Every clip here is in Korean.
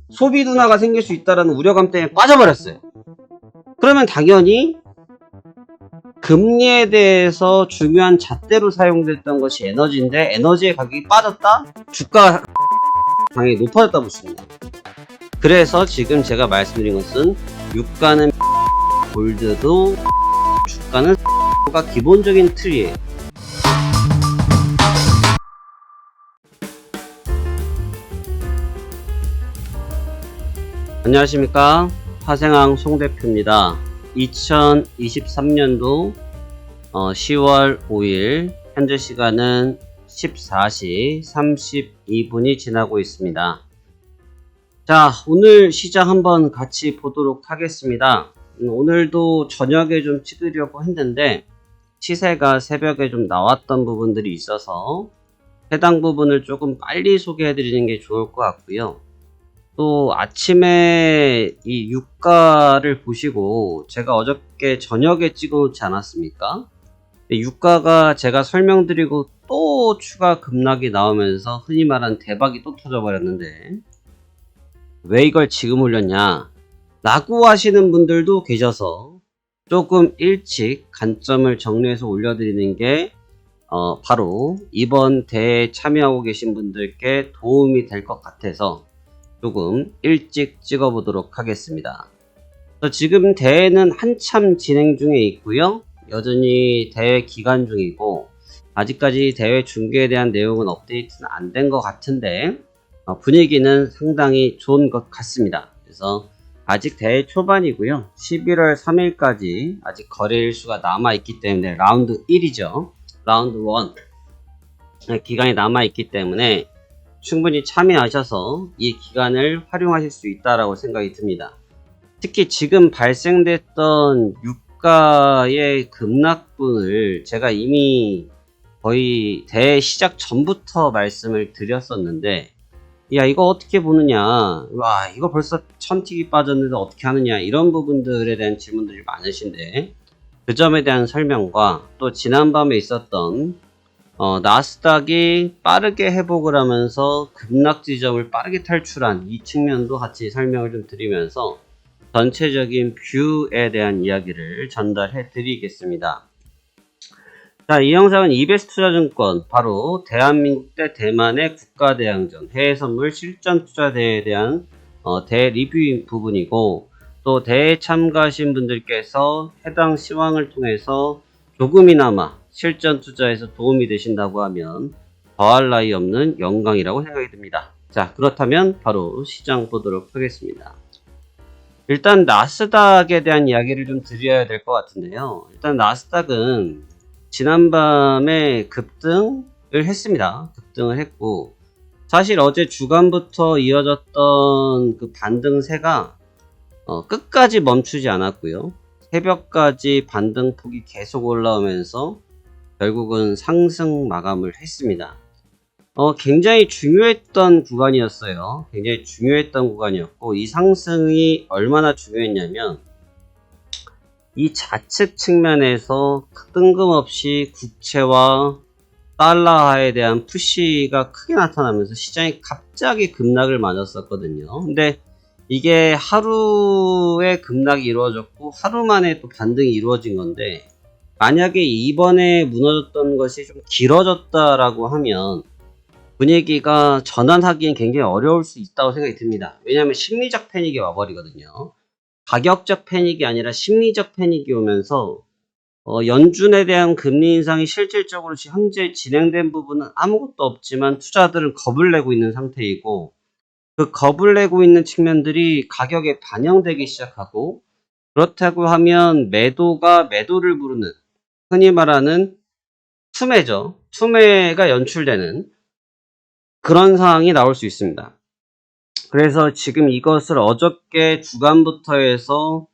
소비 둔화가 생길 수 있다는 우려감 때문에 빠져버렸어요. 그러면 당연히 금리에 대해서 중요한 잣대로 사용됐던 것이 에너지인데 에너지의 가격이 빠졌다? 주가 당연히 높아졌다 보십니다. 그래서 지금 제가 말씀드린 것은 유가는 골드도 주가는 가 기본적인 틀이에요. 안녕하십니까, 화생항 송대표입니다. 2023년도 10월 5일 현재 시간은 14시 32분이 지나고 있습니다. 자, 오늘 시장 한번 같이 보도록 하겠습니다. 오늘도 저녁에 좀 찍으려고 했는데 시세가 새벽에 좀 나왔던 부분들이 있어서 해당 부분을 조금 빨리 소개해 드리는 게 좋을 것 같고요. 또 아침에 이 유가를 보시고 제가 어저께 저녁에 찍어 놓지 않았습니까? 유가가 제가 설명드리고 또 추가 급락이 나오면서 흔히 말하는 대박이 또 터져 버렸는데 왜 이걸 지금 올렸냐 라고 하시는 분들도 계셔서 조금 일찍 관점을 정리해서 올려드리는 게 바로 이번 대회에 참여하고 계신 분들께 도움이 될 것 같아서 조금 일찍 찍어보도록 하겠습니다. 지금 대회는 한참 진행 중에 있고요. 여전히 대회 기간 중이고 아직까지 대회 중계에 대한 내용은 업데이트는 안 된 것 같은데 분위기는 상당히 좋은 것 같습니다. 그래서 아직 대회 초반이고요. 11월 3일까지 아직 거래 일수가 남아있기 때문에 라운드 1이죠. 라운드 1 기간이 남아있기 때문에 충분히 참여하셔서 이 기간을 활용하실 수 있다고 생각이 듭니다. 특히 지금 발생됐던 유가의 급락분을 제가 이미 거의 대회 시작 전부터 말씀을 드렸었는데 야 이거 어떻게 보느냐, 와 이거 벌써 1000틱이 빠졌는데 어떻게 하느냐, 이런 부분들에 대한 질문들이 많으신데 그 점에 대한 설명과 또 지난밤에 있었던 나스닥이 빠르게 회복을 하면서 급락 지점을 빠르게 탈출한 이 측면도 같이 설명을 좀 드리면서 전체적인 뷰에 대한 이야기를 전달해 드리겠습니다. 자, 이 영상은 이베스트 투자증권, 바로 대한민국 대 대만의 국가대항전 해외선물 실전투자대회에 대한 대리뷰 부분이고, 또 대회에 참가하신 분들께서 해당 시황을 통해서 조금이나마 실전 투자에서 도움이 되신다고 하면 더할 나위 없는 영광이라고 생각이 듭니다. 자, 그렇다면 바로 시장 보도록 하겠습니다. 일단 나스닥에 대한 이야기를 좀 드려야 될 것 같은데요. 일단 나스닥은 지난밤에 급등을 했습니다. 급등을 했고 사실 어제 주간부터 이어졌던 그 반등세가 끝까지 멈추지 않았고요. 새벽까지 반등폭이 계속 올라오면서 결국은 상승 마감을 했습니다. 굉장히 중요했던 구간이었어요. 굉장히 중요했던 구간이었고 이 상승이 얼마나 중요했냐면 이 좌측 측면에서 뜬금없이 국채와 달러화에 대한 푸시가 크게 나타나면서 시장이 갑자기 급락을 맞았었거든요. 근데 이게 하루에 급락이 이루어졌고 하루 만에 또 반등이 이루어진 건데 만약에 이번에 무너졌던 것이 좀 길어졌다라고 하면 분위기가 전환하기엔 굉장히 어려울 수 있다고 생각이 듭니다. 왜냐하면 심리적 패닉이 와버리거든요. 가격적 패닉이 아니라 심리적 패닉이 오면서 연준에 대한 금리 인상이 실질적으로 현재 진행된 부분은 아무것도 없지만 투자들은 겁을 내고 있는 상태이고 그 겁을 내고 있는 측면들이 가격에 반영되기 시작하고 그렇다고 하면 매도가 매도를 부르는 흔히 말하는 투매죠. 투매가 연출되는 그런 상황이 나올 수 있습니다. 그래서 지금 이것을 어저께 주간부터 해서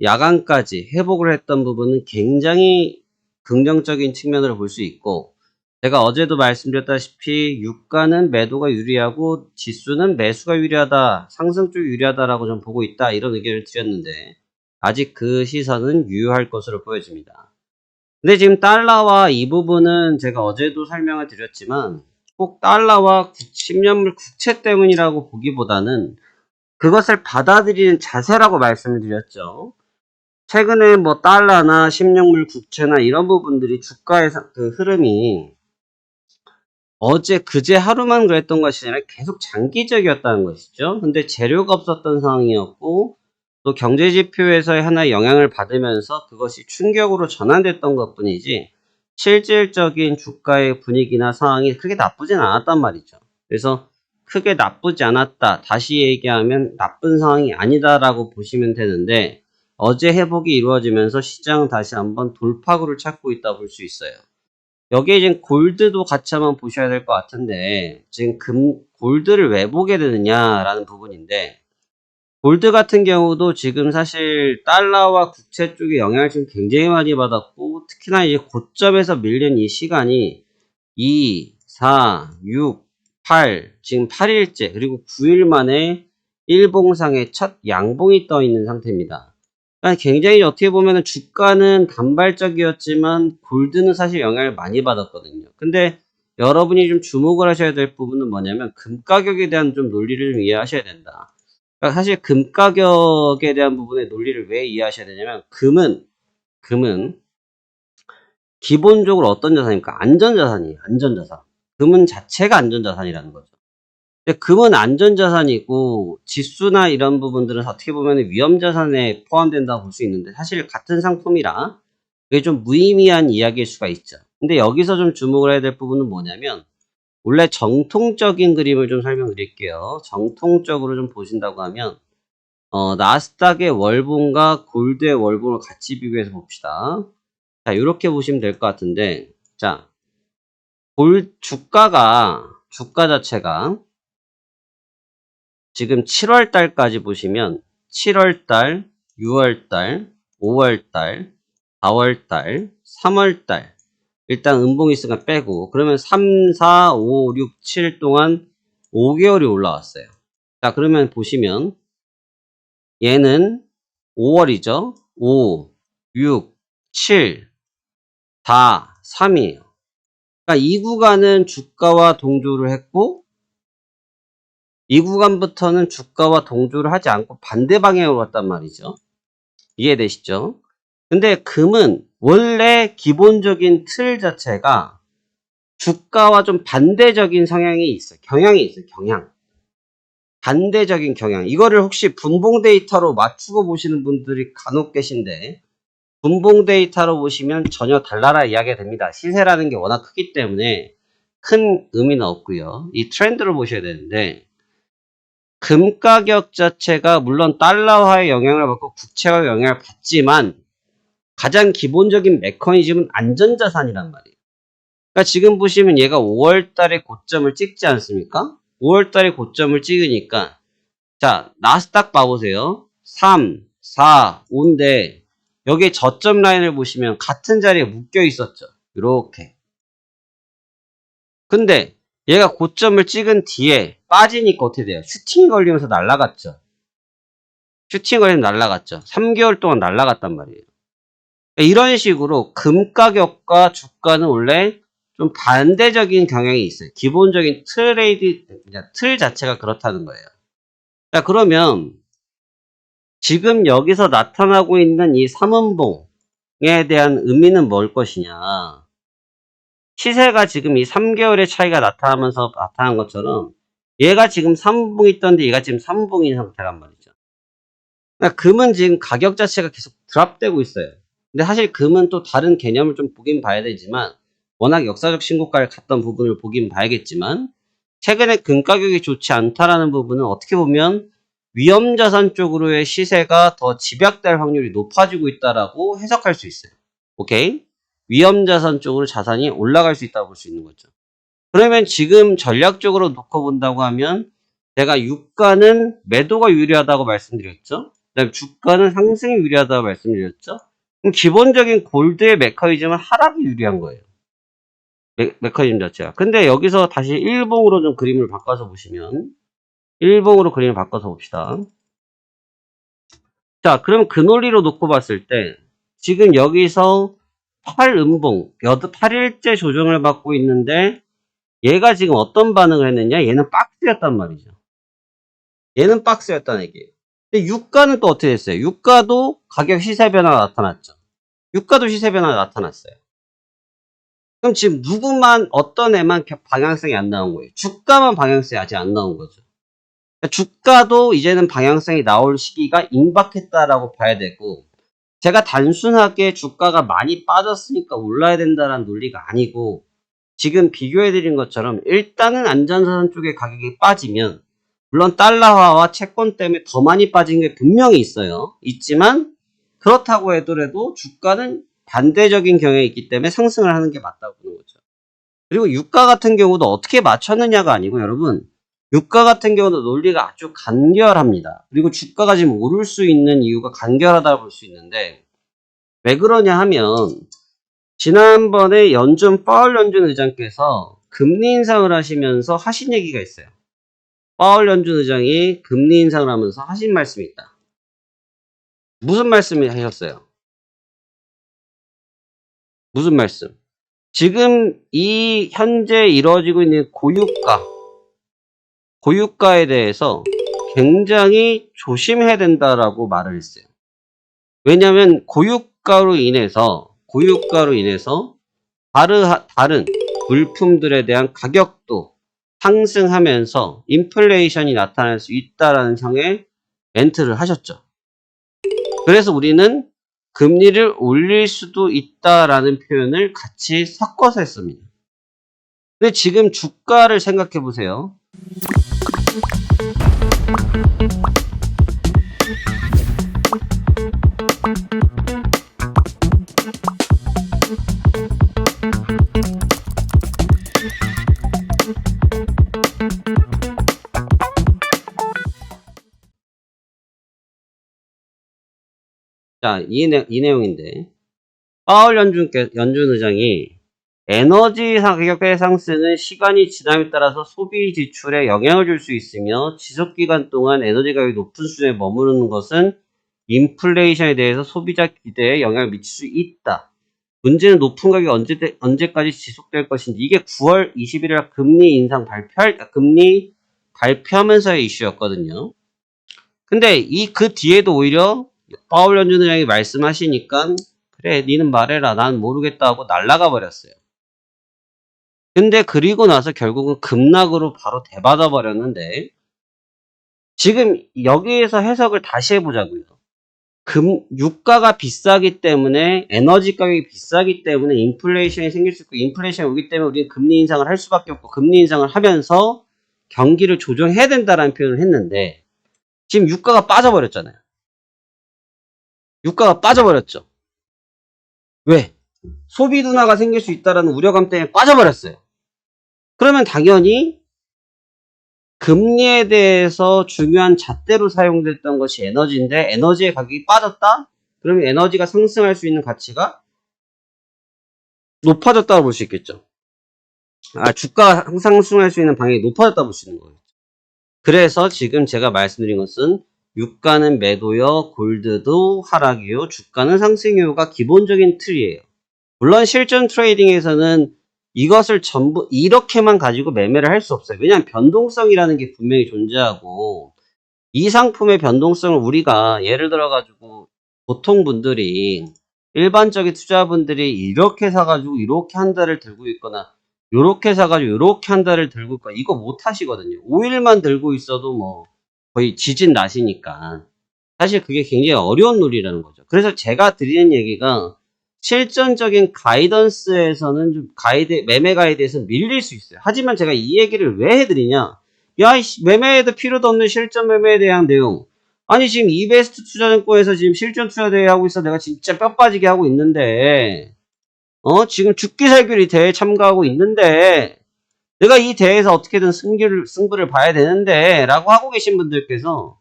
야간까지 회복을 했던 부분은 굉장히 긍정적인 측면으로 볼 수 있고 제가 어제도 말씀드렸다시피 유가는 매도가 유리하고 지수는 매수가 유리하다, 상승 쪽이 유리하다라고 좀 보고 있다, 이런 의견을 드렸는데 아직 그 시선은 유효할 것으로 보여집니다. 근데 지금 달러와 이 부분은 제가 어제도 설명을 드렸지만 꼭 달러와 10년물 국채 때문이라고 보기보다는 그것을 받아들이는 자세라고 말씀을 드렸죠. 최근에 뭐 달러나 신용물 국채나 이런 부분들이 주가의 그 흐름이 어제 그제 하루만 그랬던 것이 아니라 계속 장기적이었다는 것이죠. 근데 재료가 없었던 상황이었고 또 경제지표에서의 하나의 영향을 받으면서 그것이 충격으로 전환됐던 것뿐이지 실질적인 주가의 분위기나 상황이 크게 나쁘진 않았단 말이죠. 그래서 크게 나쁘지 않았다. 다시 얘기하면 나쁜 상황이 아니다라고 보시면 되는데 어제 회복이 이루어지면서 시장은 다시 한번 돌파구를 찾고 있다 볼 수 있어요. 여기에 지금 골드도 같이 한번 보셔야 될 것 같은데 지금 골드를 왜 보게 되느냐라는 부분인데 골드 같은 경우도 지금 사실 달러와 국채 쪽의 영향을 지금 굉장히 많이 받았고 특히나 이제 고점에서 밀린 이 시간이 2, 4, 6, 8 지금 8일째 그리고 9일 만에 일봉상의 첫 양봉이 떠 있는 상태입니다. 그러니까 굉장히 어떻게 보면 주가는 단발적이었지만 골드는 사실 영향을 많이 받았거든요. 근데 여러분이 좀 주목을 하셔야 될 부분은 뭐냐면 금 가격에 대한 좀 논리를 좀 이해하셔야 된다. 그러니까 사실 금 가격에 대한 부분의 논리를 왜 이해하셔야 되냐면 금은 기본적으로 어떤 자산입니까? 안전자산이에요. 안전자산. 금은 자체가 안전자산이라는 거죠. 근데 금은 안전자산이고 지수나 이런 부분들은 어떻게 보면 위험자산에 포함된다고 볼 수 있는데 사실 같은 상품이라 그게 좀 무의미한 이야기일 수가 있죠. 근데 여기서 좀 주목을 해야 될 부분은 뭐냐면 원래 정통적인 그림을 좀 설명드릴게요. 정통적으로 좀 보신다고 하면 나스닥의 월봉과 골드의 월봉을 같이 비교해서 봅시다. 자, 이렇게 보시면 될 것 같은데 자, 주가 자체가 지금 7월달까지 보시면 7월달, 6월달, 5월달, 4월달, 3월달 일단 음봉이 있으니까 빼고 그러면 3, 4, 5, 6, 7 동안 5개월이 올라왔어요. 자 그러면 보시면 얘는 5월이죠. 5, 6, 7, 4, 3이에요. 그러니까 이 구간은 주가와 동조를 했고 이 구간부터는 주가와 동조를 하지 않고 반대 방향으로 갔단 말이죠. 이해되시죠? 근데 금은 원래 기본적인 틀 자체가 주가와 좀 반대적인 성향이 있어요. 경향이 있어요. 반대적인 경향. 이거를 혹시 분봉 데이터로 맞추고 보시는 분들이 간혹 계신데 분봉 데이터로 보시면 전혀 달라라 이야기가 됩니다. 시세라는 게 워낙 크기 때문에 큰 의미는 없고요. 이 트렌드를 보셔야 되는데 금 가격 자체가 물론 달러화의 영향을 받고 국채화의 영향을 받지만 가장 기본적인 메커니즘은 안전자산이란 말이에요. 그러니까 지금 보시면 얘가 5월달에 고점을 찍지 않습니까? 5월달에 고점을 찍으니까 자 나스닥 봐보세요. 3, 4, 5인데 여기에 저점 라인을 보시면 같은 자리에 묶여 있었죠. 이렇게. 근데 얘가 고점을 찍은 뒤에 빠지니까 어떻게 돼요? 슈팅이 걸리면서 날아갔죠. 3개월 동안 날아갔단 말이에요. 이런 식으로 금 가격과 주가는 원래 좀 반대적인 경향이 있어요. 기본적인 틀 자체가 그렇다는 거예요. 자, 그러면 지금 여기서 나타나고 있는 이 3음봉에 대한 의미는 뭘 것이냐. 시세가 지금 이 3개월의 차이가 나타나면서 나타난 것처럼 얘가 지금 3음봉이 있던데 얘가 지금 3음봉인 상태란 말이죠. 그러니까 금은 지금 가격 자체가 계속 드랍되고 있어요. 근데 사실 금은 또 다른 개념을 좀 보긴 봐야 되지만 워낙 역사적 신고가를 갔던 부분을 보긴 봐야겠지만 최근에 금 가격이 좋지 않다라는 부분은 어떻게 보면 위험자산 쪽으로의 시세가 더 집약될 확률이 높아지고 있다라고 해석할 수 있어요. 오케이? 위험자산 쪽으로 자산이 올라갈 수 있다고 볼 수 있는 거죠. 그러면 지금 전략적으로 놓고 본다고 하면 제가 유가는 매도가 유리하다고 말씀드렸죠. 그다음에 주가는 상승이 유리하다고 말씀드렸죠. 그럼 기본적인 골드의 메커니즘은 하락이 유리한 거예요. 메커니즘 자체가. 근데 여기서 다시 일봉으로 좀 그림을 바꿔서 보시면 일봉으로 그림을 바꿔서 봅시다. 자, 그럼 그 논리로 놓고 봤을 때 지금 여기서 8음봉, 8일째 조정을 받고 있는데 얘가 지금 어떤 반응을 했느냐? 얘는 박스였단 말이죠. 얘는 박스였다는 얘기예요. 근데 유가는 또 어떻게 됐어요? 유가도 가격 시세 변화가 나타났죠. 유가도 시세 변화가 나타났어요. 그럼 지금 누구만 어떤 애만 방향성이 안 나온 거예요? 주가만 방향성이 아직 안 나온 거죠. 그러니까 주가도 이제는 방향성이 나올 시기가 임박했다라고 봐야 되고, 제가 단순하게 주가가 많이 빠졌으니까 올라야 된다는 논리가 아니고, 지금 비교해드린 것처럼 일단은 안전자산 쪽에 가격이 빠지면, 물론 달러화와 채권 때문에 더 많이 빠진 게 분명히 있어요. 있지만 그렇다고 하더라도 주가는 반대적인 경향이 있기 때문에 상승을 하는 게 맞다고 보는 거죠. 그리고 유가 같은 경우도 어떻게 맞췄느냐가 아니고, 여러분, 유가 같은 경우도 논리가 아주 간결합니다. 그리고 주가가 지금 오를 수 있는 이유가 간결하다고 볼 수 있는데, 왜 그러냐 하면 지난번에 파월 연준 의장께서 금리 인상을 하시면서 하신 얘기가 있어요. 파월 연준 의장이 금리 인상을 하면서 하신 말씀이 있다. 무슨 말씀을 하셨어요? 무슨 말씀? 지금 이 현재 이루어지고 있는 고유가에 대해서 굉장히 조심해야 된다라고 말을 했어요. 왜냐하면 고유가로 인해서 다른 물품들에 대한 가격도 상승하면서 인플레이션이 나타날 수 있다라는 형의 멘트를 하셨죠. 그래서 우리는 금리를 올릴 수도 있다라는 표현을 같이 섞어서 했습니다. 근데 지금 주가를 생각해 보세요. 자, 이 내용인데, 파월 연준 의장이 에너지 가격의 상승은 시간이 지남에 따라서 소비 지출에 영향을 줄 수 있으며 지속기간 동안 에너지 가격이 높은 수준에 머무르는 것은 인플레이션에 대해서 소비자 기대에 영향을 미칠 수 있다. 문제는 높은 가격이 언제까지 지속될 것인지. 이게 9월 21일 금리 발표하면서의 이슈였거든요. 근데 그 뒤에도 오히려 파월 연준 의장이 말씀하시니까 그래 니는 말해라 난 모르겠다 하고 날아가 버렸어요. 근데 그리고 나서 결국은 급락으로 바로 되받아 버렸는데, 지금 여기에서 해석을 다시 해보자고요. 유가가 비싸기 때문에, 에너지 가격이 비싸기 때문에 인플레이션이 생길 수 있고, 인플레이션이 오기 때문에 우리는 금리 인상을 할 수밖에 없고, 금리 인상을 하면서 경기를 조정해야 된다라는 표현을 했는데, 지금 유가가 빠져버렸잖아요. 유가가 빠져버렸죠. 왜? 소비 둔화가 생길 수 있다는 우려감 때문에 빠져버렸어요. 그러면 당연히 금리에 대해서 중요한 잣대로 사용됐던 것이 에너지인데, 에너지의 가격이 빠졌다? 그러면 에너지가 상승할 수 있는 가치가 높아졌다고 볼 수 있겠죠. 주가가 상승할 수 있는 방향이 높아졌다고 볼 수 있는 거예요. 그래서 지금 제가 말씀드린 것은 유가는 매도요, 골드도 하락이요, 주가는 상승이요가 기본적인 틀이에요. 물론 실전 트레이딩에서는 이것을 전부 이렇게만 가지고 매매를 할 수 없어요. 왜냐하면 변동성이라는 게 분명히 존재하고, 이 상품의 변동성을 우리가 예를 들어 가지고 보통 분들이, 일반적인 투자분들이 이렇게 사가지고 이렇게 한 달을 들고 있거나 이렇게 사가지고 이렇게 한 달을 들고 있거나 이거 못 하시거든요. 5일만 들고 있어도 뭐 거의 지진 나시니까 사실 그게 굉장히 어려운 논리라는 거죠. 그래서 제가 드리는 얘기가, 실전적인 가이던스에서는 좀 매매 가이드에서는 밀릴 수 있어요. 하지만 제가 이 얘기를 왜 해드리냐? 야, 매매에도 필요도 없는 실전 매매에 대한 내용. 아니, 지금 이베스트 투자증권에서 지금 실전 투자 대회 하고 있어. 내가 진짜 뼈 빠지게 하고 있는데, 지금 죽기 살기로 대회에 참가하고 있는데, 내가 이 대회에서 어떻게든 승부를 봐야 되는데, 라고 하고 계신 분들께서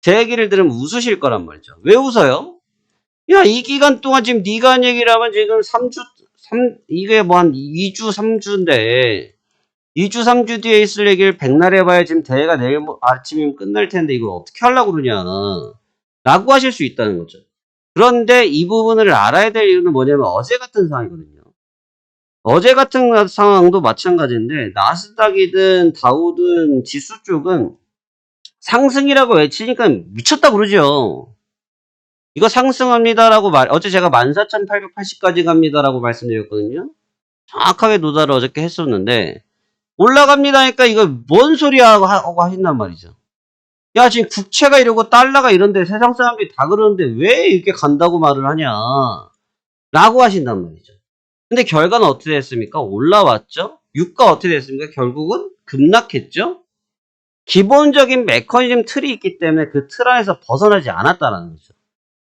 제 얘기를 들으면 웃으실 거란 말이죠. 왜 웃어요? 야, 이 기간 동안 지금 네가 한 얘기를 하면 지금 이게 뭐 한 2주, 3주인데, 2주, 3주 뒤에 있을 얘기를 백날 해봐야 지금 대회가 내일 아침이면 끝날 텐데 이걸 어떻게 하려고 그러냐. 라고 하실 수 있다는 거죠. 그런데 이 부분을 알아야 될 이유는 뭐냐면, 어제 같은 상황이거든요. 어제 같은 상황도 마찬가지인데, 나스닥이든 다우든 지수 쪽은 상승이라고 외치니까 미쳤다 그러죠. 이거 상승합니다라고 어제 제가 14,880까지 갑니다라고 말씀드렸거든요. 정확하게 노다를 어저께 했었는데 올라갑니다 하니까 이거 뭔 소리야 하고 하신단 말이죠. 야 지금 국채가 이러고 달러가 이런데 세상 사람들이 다 그러는데 왜 이렇게 간다고 말을 하냐 라고 하신단 말이죠. 근데 결과는 어떻게 됐습니까? 올라왔죠. 유가 어떻게 됐습니까? 결국은 급락했죠. 기본적인 메커니즘 틀이 있기 때문에 그 틀 안에서 벗어나지 않았다는 거죠.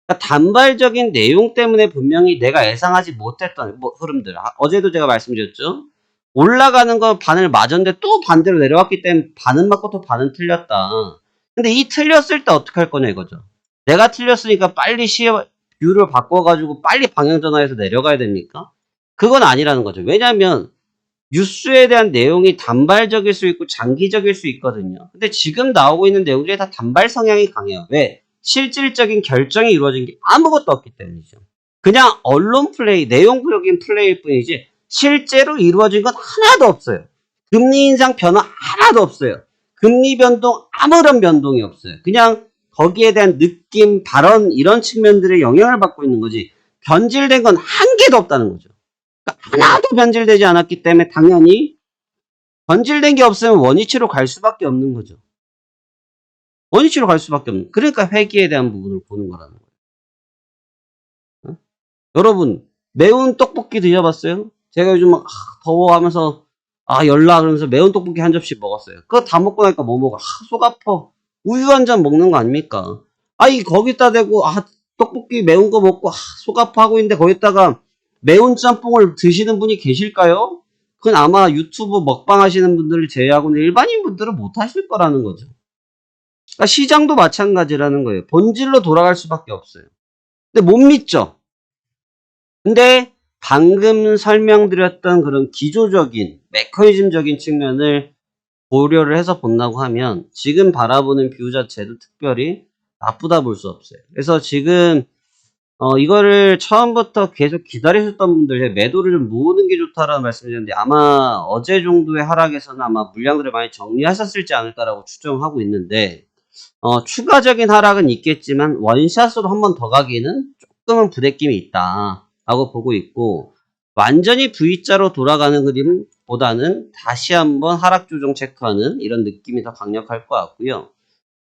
그러니까 단발적인 내용 때문에 분명히 내가 예상하지 못했던 흐름들. 어제도 제가 말씀드렸죠. 올라가는 거 반을 맞았는데 또 반대로 내려왔기 때문에 반은 맞고 또 반은 틀렸다. 근데 이 틀렸을 때 어떻게 할 거냐 이거죠. 내가 틀렸으니까 빨리 뷰를 바꿔가지고 빨리 방향 전환해서 내려가야 됩니까? 그건 아니라는 거죠. 왜냐하면 뉴스에 대한 내용이 단발적일 수 있고 장기적일 수 있거든요. 근데 지금 나오고 있는 내용 중에 다 단발 성향이 강해요. 왜? 실질적인 결정이 이루어진 게 아무것도 없기 때문이죠. 그냥 언론 플레이, 내용적인 플레이일 뿐이지 실제로 이루어진 건 하나도 없어요. 금리 인상 변화 하나도 없어요. 금리 변동 아무런 변동이 없어요. 그냥 거기에 대한 느낌, 발언 이런 측면들의 영향을 받고 있는 거지 변질된 건 한 개도 없다는 거죠. 그러니까 하나도 변질되지 않았기 때문에 당연히 변질된 게 없으면 원위치로 갈 수밖에 없는 거죠. 원위치로 갈 수밖에 없는. 그러니까 회기에 대한 부분을 보는 거라는 거예요. 여러분 매운 떡볶이 드셔봤어요? 제가 요즘 막 더워하면서 열나 그러면서 매운 떡볶이 한 접시 먹었어요. 그거 다 먹고 나니까 뭐 먹어? 속 아파. 우유 한 잔 먹는 거 아닙니까? 거기다 대고 떡볶이 매운 거 먹고 속 아파하고 있는데 거기다가 매운 짬뽕을 드시는 분이 계실까요? 그건 아마 유튜브 먹방 하시는 분들을 제외하고는 일반인 분들은 못 하실 거라는 거죠. 그러니까 시장도 마찬가지라는 거예요. 본질로 돌아갈 수밖에 없어요. 근데 못 믿죠. 근데 방금 설명드렸던 그런 기조적인 메커니즘적인 측면을 고려를 해서 본다고 하면 지금 바라보는 뷰 자체도 특별히 나쁘다 볼 수 없어요. 그래서 지금 이거를 처음부터 계속 기다리셨던 분들 매도를 좀 모으는 게 좋다라는 말씀드렸는데 아마 어제 정도의 하락에서는 아마 물량들을 많이 정리하셨을지 않을까라고 추정하고 있는데 추가적인 하락은 있겠지만 원샷으로 한 번 더 가기는 조금은 부대낌이 있다 라고 보고 있고 완전히 V자로 돌아가는 그림보다는 다시 한번 하락 조정 체크하는 이런 느낌이 더 강력할 것 같고요.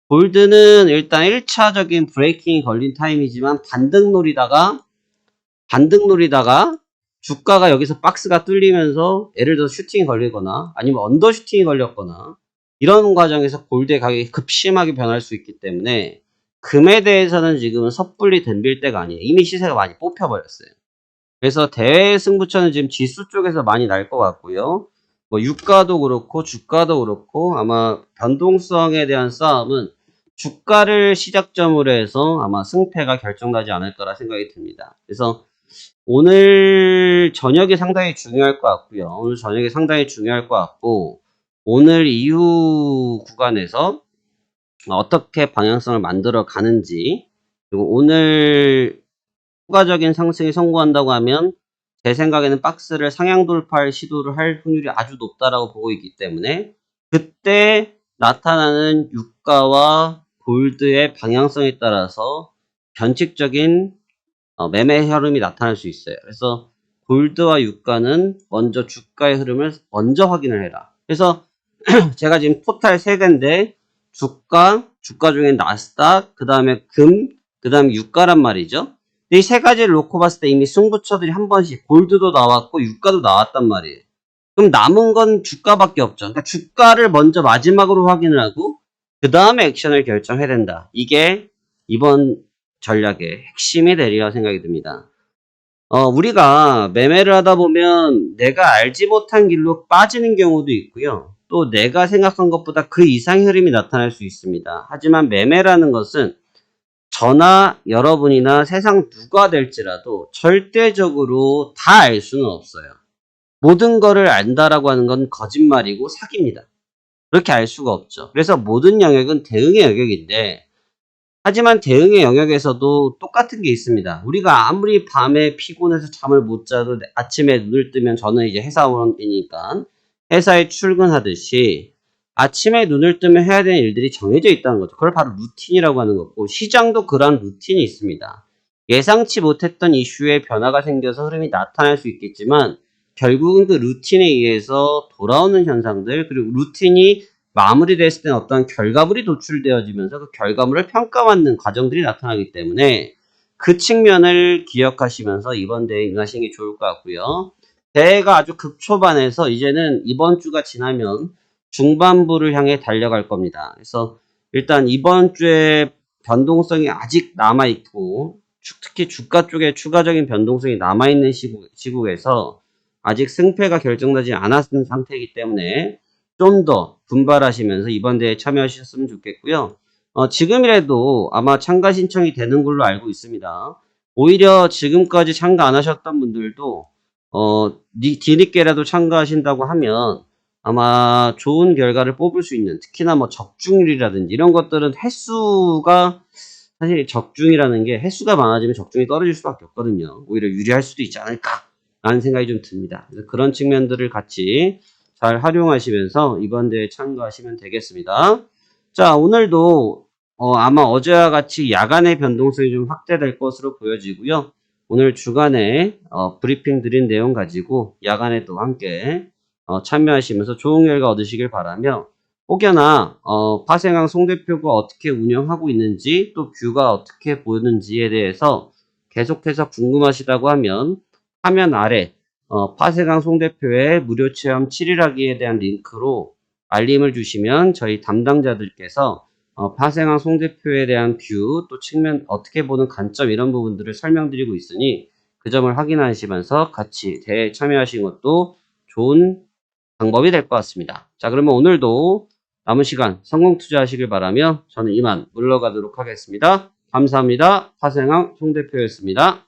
골드는 일단 1차적인 브레이킹이 걸린 타임이지만 반등 노리다가 주가가 여기서 박스가 뚫리면서 예를 들어서 슈팅이 걸리거나 아니면 언더 슈팅이 걸렸거나 이런 과정에서 골드의 가격이 급심하게 변할 수 있기 때문에 금에 대해서는 지금은 섣불리 덤빌 때가 아니에요. 이미 시세가 많이 뽑혀버렸어요. 그래서 대회 승부처는 지금 지수 쪽에서 많이 날 것 같고요. 뭐 유가도 그렇고 주가도 그렇고 아마 변동성에 대한 싸움은 주가를 시작점으로 해서 아마 승패가 결정나지 않을 거라 생각이 듭니다. 그래서 오늘 저녁이 상당히 중요할 것 같고요. 오늘 저녁이 상당히 중요할 것 같고 오늘 이후 구간에서 어떻게 방향성을 만들어 가는지 그리고 오늘 추가적인 상승이 성공한다고 하면 제 생각에는 박스를 상향 돌파할 시도를 할 확률이 아주 높다라고 보고 있기 때문에 그때 나타나는 유가와 골드의 방향성에 따라서 변칙적인 매매 흐름이 나타날 수 있어요. 그래서 골드와 유가는 먼저 주가의 흐름을 먼저 확인을 해라. 그래서 제가 지금 토탈 3개인데 주가 중에 나스닥, 그 다음에 금, 그 다음에 유가란 말이죠. 이 3가지를 놓고 봤을 때 이미 승부처들이 한 번씩 골드도 나왔고 유가도 나왔단 말이에요. 그럼 남은 건 주가밖에 없죠. 그러니까 주가를 먼저 마지막으로 확인을 하고 그 다음에 액션을 결정해야 된다. 이게 이번 전략의 핵심이 되리라 생각이 듭니다. 우리가 매매를 하다 보면 내가 알지 못한 길로 빠지는 경우도 있고요. 또 내가 생각한 것보다 그 이상의 흐름이 나타날 수 있습니다. 하지만 매매라는 것은 저나 여러분이나 세상 누가 될지라도 절대적으로 다 알 수는 없어요. 모든 거를 안다라고 하는 건 거짓말이고 사기입니다. 그렇게 알 수가 없죠. 그래서 모든 영역은 대응의 영역인데 하지만 대응의 영역에서도 똑같은 게 있습니다. 우리가 아무리 밤에 피곤해서 잠을 못 자도 아침에 눈을 뜨면 저는 이제 회사원이니까 회사에 출근하듯이 아침에 눈을 뜨면 해야 되는 일들이 정해져 있다는 거죠. 그걸 바로 루틴이라고 하는 거고, 시장도 그러한 루틴이 있습니다. 예상치 못했던 이슈에 변화가 생겨서 흐름이 나타날 수 있겠지만 결국은 그 루틴에 의해서 돌아오는 현상들, 그리고 루틴이 마무리됐을 때는 어떤 결과물이 도출되어지면서 그 결과물을 평가받는 과정들이 나타나기 때문에 그 측면을 기억하시면서 이번 대회에 임하시는 게 좋을 것 같고요. 대회가 아주 극초반에서 이제는 이번 주가 지나면 중반부를 향해 달려갈 겁니다. 그래서 일단 이번 주에 변동성이 아직 남아있고, 특히 주가 쪽에 추가적인 변동성이 남아있는 시국에서 아직 승패가 결정나지 않았는 상태이기 때문에 좀 더 분발하시면서 이번 대회에 참여하셨으면 좋겠고요. 지금이라도 아마 참가 신청이 되는 걸로 알고 있습니다. 오히려 지금까지 참가 안 하셨던 분들도 뒤늦게라도 참가하신다고 하면 아마 좋은 결과를 뽑을 수 있는, 특히나 뭐 적중률이라든지 이런 것들은 횟수가, 사실 적중이라는 게 횟수가 많아지면 적중이 떨어질 수밖에 없거든요. 오히려 유리할 수도 있지 않을까라는 생각이 좀 듭니다. 그래서 그런 측면들을 같이 잘 활용하시면서 이번 대회에 참가하시면 되겠습니다. 자, 오늘도 아마 어제와 같이 야간의 변동성이 좀 확대될 것으로 보여지고요. 오늘 주간에 브리핑 드린 내용 가지고 야간에도 함께 참여하시면서 좋은 결과 얻으시길 바라며, 혹여나 파생항 송 대표가 어떻게 운영하고 있는지, 또 뷰가 어떻게 보이는지에 대해서 계속해서 궁금하시다고 하면 화면 아래 파생항 송 대표의 무료 체험 7일하기에 대한 링크로 알림을 주시면 저희 담당자들께서 파생항 송 대표에 대한 뷰, 또 측면 어떻게 보는 관점, 이런 부분들을 설명드리고 있으니 그 점을 확인하시면서 같이 대회에 참여하시는 것도 좋은 방법이 될 것 같습니다. 자, 그러면 오늘도 남은 시간 성공 투자하시길 바라며 저는 이만 물러가도록 하겠습니다. 감사합니다. 파생항 송 대표였습니다.